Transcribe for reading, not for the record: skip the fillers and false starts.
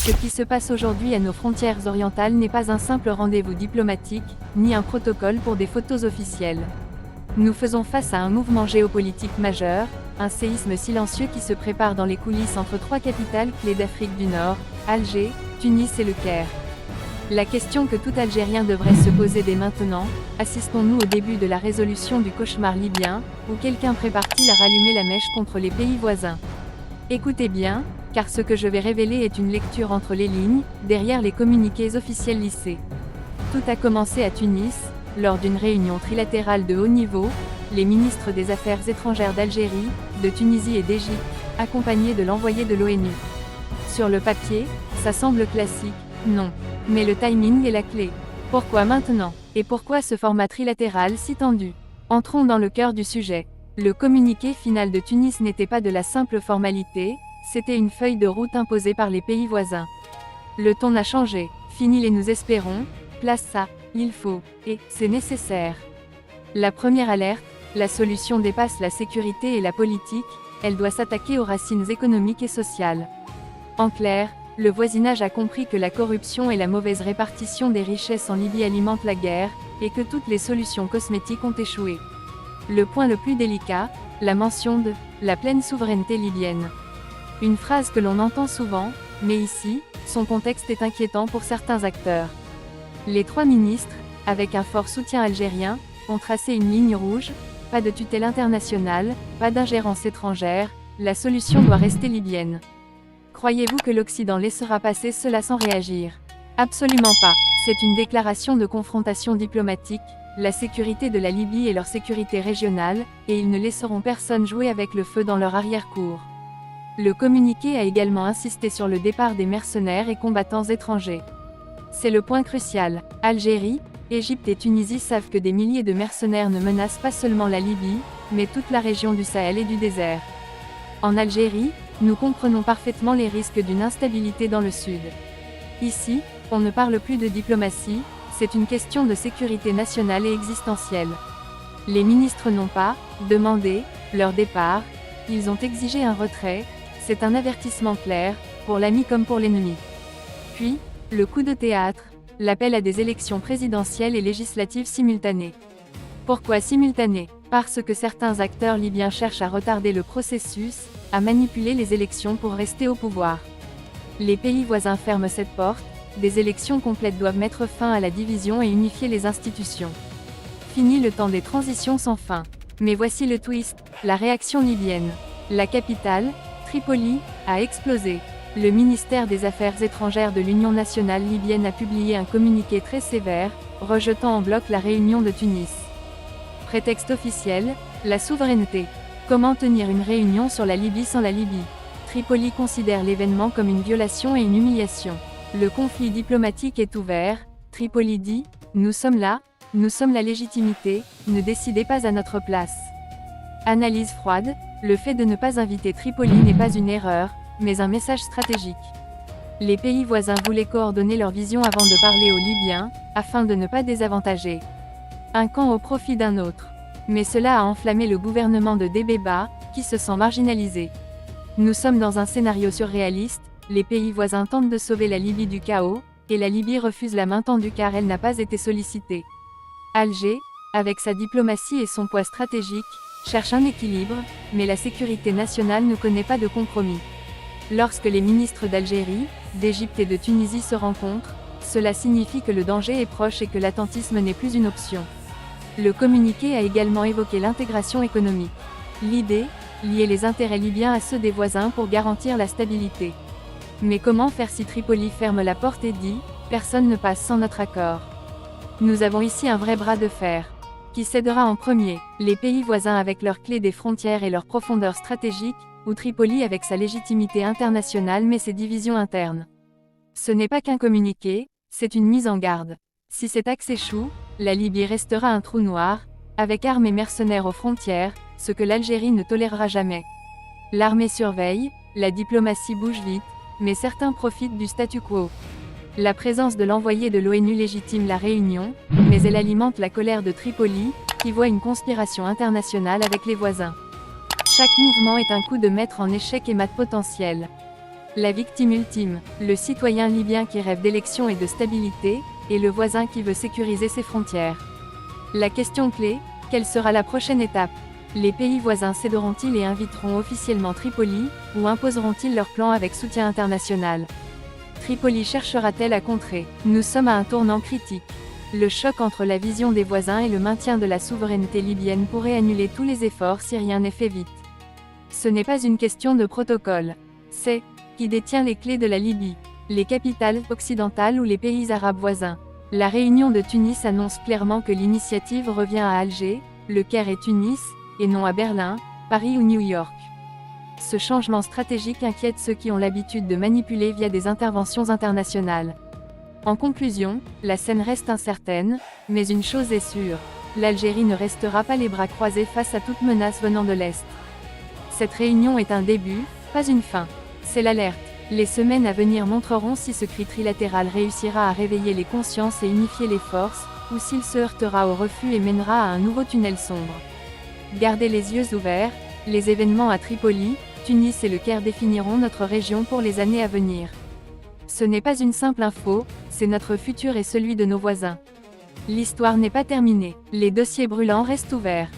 Ce qui se passe aujourd'hui à nos frontières orientales n'est pas un simple rendez-vous diplomatique, ni un protocole pour des photos officielles. Nous faisons face à un mouvement géopolitique majeur, un séisme silencieux qui se prépare dans les coulisses entre trois capitales clés d'Afrique du Nord, Alger, Tunis et Le Caire. La question que tout Algérien devrait se poser dès maintenant, assistons-nous au début de la résolution du cauchemar libyen, ou quelqu'un prépare-t-il à rallumer la mèche contre les pays voisins? Écoutez bien, car ce que je vais révéler est une lecture entre les lignes, derrière les communiqués officiels lissés. Tout a commencé à Tunis, lors d'une réunion trilatérale de haut niveau, les ministres des Affaires étrangères d'Algérie, de Tunisie et d'Égypte, accompagnés de l'envoyé de l'ONU. Sur le papier, ça semble classique, non. Mais le timing est la clé. Pourquoi maintenant? Et pourquoi ce format trilatéral si tendu? Entrons dans le cœur du sujet. Le communiqué final de Tunis n'était pas de la simple formalité, c'était une feuille de route imposée par les pays voisins. Le ton a changé. Fini les nous espérons, place ça, il faut, et c'est nécessaire. La première alerte, la solution dépasse la sécurité et la politique, elle doit s'attaquer aux racines économiques et sociales. En clair, le voisinage a compris que la corruption et la mauvaise répartition des richesses en Libye alimentent la guerre, et que toutes les solutions cosmétiques ont échoué. Le point le plus délicat, la mention de « la pleine souveraineté libyenne ». Une phrase que l'on entend souvent, mais ici, son contexte est inquiétant pour certains acteurs. Les trois ministres, avec un fort soutien algérien, ont tracé une ligne rouge, pas de tutelle internationale, pas d'ingérence étrangère, la solution doit rester libyenne. Croyez-vous que l'Occident laissera passer cela sans réagir? Absolument pas. C'est une déclaration de confrontation diplomatique, la sécurité de la Libye et leur sécurité régionale, et ils ne laisseront personne jouer avec le feu dans leur arrière-cour. Le communiqué a également insisté sur le départ des mercenaires et combattants étrangers. C'est le point crucial. Algérie, Égypte et Tunisie savent que des milliers de mercenaires ne menacent pas seulement la Libye, mais toute la région du Sahel et du désert. En Algérie, nous comprenons parfaitement les risques d'une instabilité dans le sud. Ici, on ne parle plus de diplomatie, c'est une question de sécurité nationale et existentielle. Les ministres n'ont pas demandé leur départ, ils ont exigé un retrait, c'est un avertissement clair, pour l'ami comme pour l'ennemi. Puis, le coup de théâtre, l'appel à des élections présidentielles et législatives simultanées. Pourquoi simultanées? Parce que certains acteurs libyens cherchent à retarder le processus, à manipuler les élections pour rester au pouvoir. Les pays voisins ferment cette porte, des élections complètes doivent mettre fin à la division et unifier les institutions. Fini le temps des transitions sans fin. Mais voici le twist, la réaction libyenne. La capitale, Tripoli, a explosé. Le ministère des Affaires étrangères de l'Union nationale libyenne a publié un communiqué très sévère, rejetant en bloc la réunion de Tunis. Prétexte officiel, la souveraineté. Comment tenir une réunion sur la Libye sans la Libye? Tripoli considère l'événement comme une violation et une humiliation. Le conflit diplomatique est ouvert, Tripoli dit « Nous sommes là, nous sommes la légitimité, ne décidez pas à notre place ». Analyse froide, le fait de ne pas inviter Tripoli n'est pas une erreur, mais un message stratégique. Les pays voisins voulaient coordonner leur vision avant de parler aux Libyens, afin de ne pas désavantager un camp au profit d'un autre. Mais cela a enflammé le gouvernement de Dbeiba, qui se sent marginalisé. Nous sommes dans un scénario surréaliste, les pays voisins tentent de sauver la Libye du chaos, et la Libye refuse la main tendue car elle n'a pas été sollicitée. Alger, avec sa diplomatie et son poids stratégique, cherche un équilibre, mais la sécurité nationale ne connaît pas de compromis. Lorsque les ministres d'Algérie, d'Égypte et de Tunisie se rencontrent, cela signifie que le danger est proche et que l'attentisme n'est plus une option. Le communiqué a également évoqué l'intégration économique. L'idée, lier les intérêts libyens à ceux des voisins pour garantir la stabilité. Mais comment faire si Tripoli ferme la porte et dit « Personne ne passe sans notre accord ». Nous avons ici un vrai bras de fer. Qui cédera en premier? Les pays voisins avec leurs clés des frontières et leur profondeur stratégique, ou Tripoli avec sa légitimité internationale mais ses divisions internes? Ce n'est pas qu'un communiqué, c'est une mise en garde. Si cet axe échoue, la Libye restera un trou noir, avec armes et mercenaires aux frontières, ce que l'Algérie ne tolérera jamais. L'armée surveille, la diplomatie bouge vite, mais certains profitent du statu quo. La présence de l'envoyé de l'ONU légitime la réunion, mais elle alimente la colère de Tripoli, qui voit une conspiration internationale avec les voisins. Chaque mouvement est un coup de maître en échec et mat potentiel. La victime ultime, le citoyen libyen qui rêve d'élections et de stabilité, et le voisin qui veut sécuriser ses frontières. La question clé, quelle sera la prochaine étape? Les pays voisins céderont-ils et inviteront officiellement Tripoli, ou imposeront-ils leur plan avec soutien international? Tripoli cherchera-t-elle à contrer? Nous sommes à un tournant critique. Le choc entre la vision des voisins et le maintien de la souveraineté libyenne pourrait annuler tous les efforts si rien n'est fait vite. Ce n'est pas une question de protocole. C'est qui détient les clés de la Libye, les capitales occidentales ou les pays arabes voisins. La réunion de Tunis annonce clairement que l'initiative revient à Alger, Le Caire et Tunis, et non à Berlin, Paris ou New York. Ce changement stratégique inquiète ceux qui ont l'habitude de manipuler via des interventions internationales. En conclusion, la scène reste incertaine, mais une chose est sûre, l'Algérie ne restera pas les bras croisés face à toute menace venant de l'Est. Cette réunion est un début, pas une fin. C'est l'alerte. Les semaines à venir montreront si ce cri trilatéral réussira à réveiller les consciences et unifier les forces, ou s'il se heurtera au refus et mènera à un nouveau tunnel sombre. Gardez les yeux ouverts, les événements à Tripoli, Tunis et Le Caire définiront notre région pour les années à venir. Ce n'est pas une simple info, c'est notre futur et celui de nos voisins. L'histoire n'est pas terminée, les dossiers brûlants restent ouverts.